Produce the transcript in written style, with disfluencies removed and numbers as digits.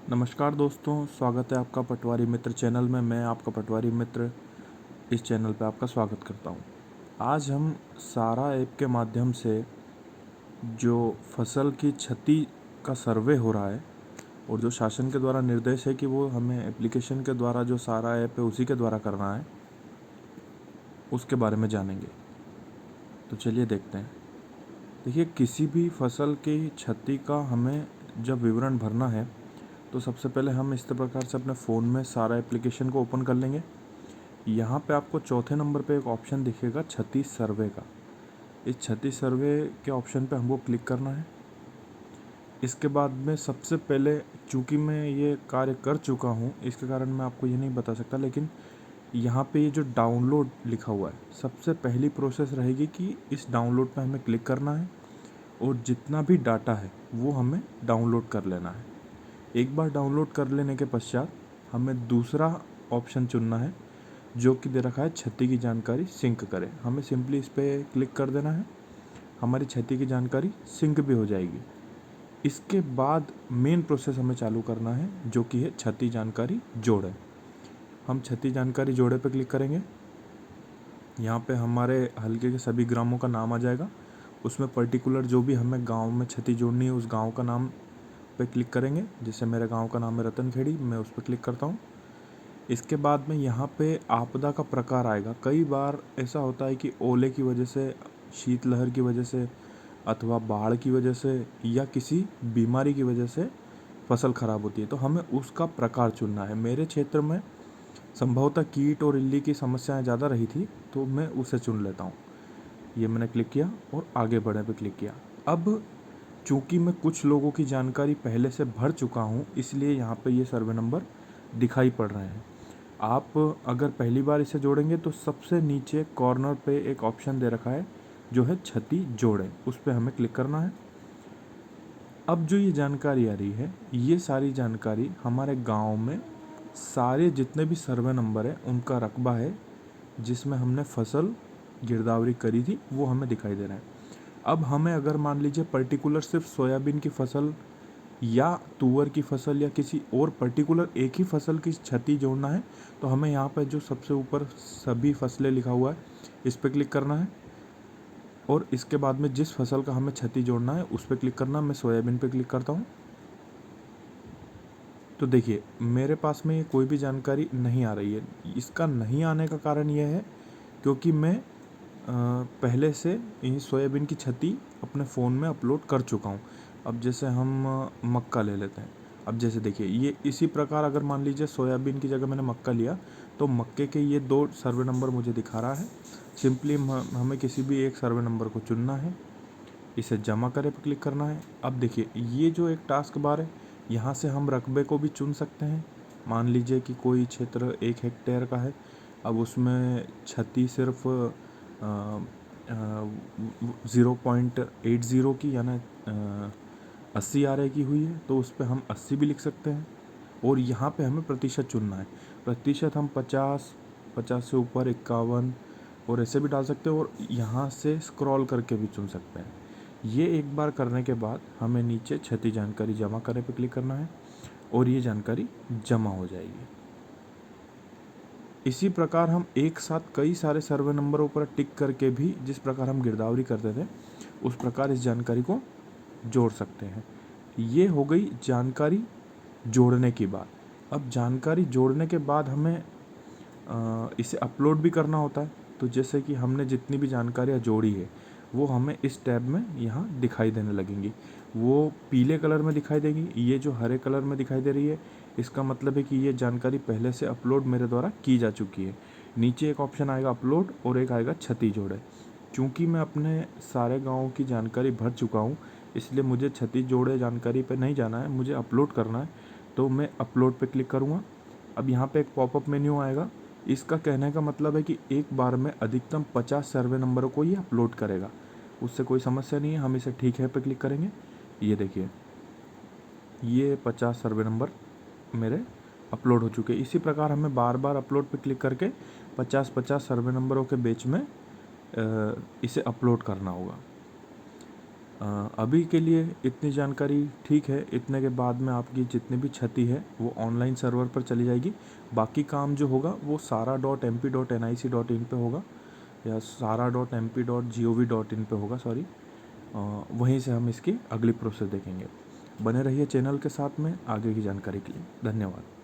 नमस्कार दोस्तों, स्वागत है आपका पटवारी मित्र चैनल में। मैं आपका पटवारी मित्र इस चैनल पे आपका स्वागत करता हूँ। आज हम सारा ऐप के माध्यम से जो फसल की क्षति का सर्वे हो रहा है और जो शासन के द्वारा निर्देश है कि वो हमें एप्लीकेशन के द्वारा जो सारा ऐप है उसी के द्वारा करना है, उसके बारे में जानेंगे। तो चलिए देखते हैं। देखिए, किसी भी फसल की क्षति का हमें जब विवरण भरना है तो सबसे पहले हम इस प्रकार से अपने फ़ोन में सारा एप्लीकेशन को ओपन कर लेंगे। यहाँ पे आपको चौथे नंबर पे एक ऑप्शन दिखेगा क्षति सर्वे का। इस क्षति सर्वे के ऑप्शन पे हमको क्लिक करना है। इसके बाद में सबसे पहले, चूँकि मैं ये कार्य कर चुका हूँ इसके कारण मैं आपको ये नहीं बता सकता, लेकिन यहाँ पे ये जो डाउनलोड लिखा हुआ है, सबसे पहली प्रोसेस रहेगी कि इस डाउनलोड पे हमें क्लिक करना है और जितना भी डाटा है वो हमें डाउनलोड कर लेना है। एक बार डाउनलोड कर लेने के पश्चात हमें दूसरा ऑप्शन चुनना है जो कि दे रखा है क्षति की जानकारी सिंक करें। हमें सिंपली इस पर क्लिक कर देना है, हमारी क्षति की जानकारी सिंक भी हो जाएगी। इसके बाद मेन प्रोसेस हमें चालू करना है जो कि है क्षति जानकारी जोड़ें। हम क्षति जानकारी जोड़े पे क्लिक करेंगे। यहाँ पे हमारे हल्के के सभी ग्रामों का नाम आ जाएगा। उसमें पर्टिकुलर जो भी हमें गांव में क्षति जोड़नी है उस गांव का नाम पे क्लिक करेंगे। जैसे मेरे गांव का नाम है रतनखेड़ी, मैं उस पर क्लिक करता हूँ। इसके बाद में यहाँ पे आपदा का प्रकार आएगा। कई बार ऐसा होता है कि ओले की वजह से, शीतलहर की वजह से अथवा बाढ़ की वजह से या किसी बीमारी की वजह से फसल खराब होती है, तो हमें उसका प्रकार चुनना है। मेरे क्षेत्र में संभवतः कीट और इल्ली की समस्याएं ज़्यादा रही थी, तो मैं उसे चुन लेता हूँ। ये मैंने क्लिक किया और आगे बढ़ने पे क्लिक किया। अब चूँकि मैं कुछ लोगों की जानकारी पहले से भर चुका हूँ, इसलिए यहाँ पे ये सर्वे नंबर दिखाई पड़ रहे हैं। आप अगर पहली बार इसे जोड़ेंगे तो सबसे नीचे कॉर्नर पे एक ऑप्शन दे रखा है जो है क्षति जोड़ें, उस पर हमें क्लिक करना है। अब जो ये जानकारी आ रही है, ये सारी जानकारी हमारे गांव में सारे जितने भी सर्वे नंबर है उनका रकबा है जिसमें हमने फसल गिरदावरी करी थी, वो हमें दिखाई दे रहा है। अब हमें अगर मान लीजिए पर्टिकुलर सिर्फ सोयाबीन की फसल या तुअर की फसल या किसी और पर्टिकुलर एक ही फसल की क्षति जोड़ना है, तो हमें यहाँ पर जो सबसे ऊपर सभी फसलें लिखा हुआ है इस पर क्लिक करना है और इसके बाद में जिस फसल का हमें क्षति जोड़ना है उस पर क्लिक करना। मैं सोयाबीन पे क्लिक करता हूँ। तो देखिए, मेरे पास में ये कोई भी जानकारी नहीं आ रही है। इसका नहीं आने का कारण यह है क्योंकि मैं पहले से ये सोयाबीन की क्षति अपने फ़ोन में अपलोड कर चुका हूँ। अब जैसे हम मक्का ले लेते हैं। अब जैसे देखिए, ये इसी प्रकार अगर मान लीजिए सोयाबीन की जगह मैंने मक्का लिया तो मक्के के ये 2 सर्वे नंबर मुझे दिखा रहा है। सिंपली हमें किसी भी एक सर्वे नंबर को चुनना है, इसे जमा करें पर क्लिक करना है। अब देखिए, ये जो एक टास्क बार है, यहाँ से हम रकबे को भी चुन सकते हैं। मान लीजिए कि कोई क्षेत्र 1 हेक्टेयर का है, अब उसमें क्षति सिर्फ 0.80 की यानी 80 आर की हुई है, तो उस पर हम 80 भी लिख सकते हैं। और यहाँ पे हमें प्रतिशत चुनना है। प्रतिशत हम 50, 50 से ऊपर 51 और ऐसे भी डाल सकते हैं और यहाँ से स्क्रॉल करके भी चुन सकते हैं। ये एक बार करने के बाद हमें नीचे क्षति जानकारी जमा करने पर क्लिक करना है और ये जानकारी जमा हो जाएगी। इसी प्रकार हम एक साथ कई सारे सर्वे नंबरों पर टिक करके भी, जिस प्रकार हम गिरदावरी करते थे उस प्रकार इस जानकारी को जोड़ सकते हैं। ये हो गई जानकारी जोड़ने की बात। अब जानकारी जोड़ने के बाद हमें इसे अपलोड भी करना होता है। तो जैसे कि हमने जितनी भी जानकारियाँ जोड़ी है वो हमें इस टैब में यहाँ दिखाई देने लगेंगी। वो पीले कलर में दिखाई देगी, ये जो हरे कलर में दिखाई दे रही है इसका मतलब है कि ये जानकारी पहले से अपलोड मेरे द्वारा की जा चुकी है। नीचे एक ऑप्शन आएगा अपलोड और एक आएगा क्षति जोड़े। चूँकि मैं अपने सारे गाँवों की जानकारी भर चुका हूँ, इसलिए मुझे क्षति जोड़े जानकारी पर नहीं जाना है, मुझे अपलोड करना है। तो मैं अपलोड पे क्लिक करूँगा। अब यहाँ पे एक पॉपअप मेन्यू आएगा। इसका कहने का मतलब है कि एक बार में अधिकतम 50 सर्वे नंबरों को ये अपलोड करेगा। उससे कोई समस्या नहीं है, हम इसे ठीक है पे क्लिक करेंगे। ये देखिए, ये 50 सर्वे नंबर मेरे अपलोड हो चुके हैं। इसी प्रकार हमें बार बार अपलोड पे क्लिक करके 50-50 सर्वे नंबरों के बीच में इसे अपलोड करना होगा। अभी के लिए इतनी जानकारी ठीक है। इतने के बाद में आपकी जितनी भी क्षति है वो ऑनलाइन सर्वर पर चली जाएगी। बाकी काम जो होगा वो sara.mp.nic.in पे होगा या sara.mp.gov.in पे होगा, सॉरी। वहीं से हम इसकी अगली प्रोसेस देखेंगे। बने रहिए चैनल के साथ में आगे की जानकारी के लिए। धन्यवाद।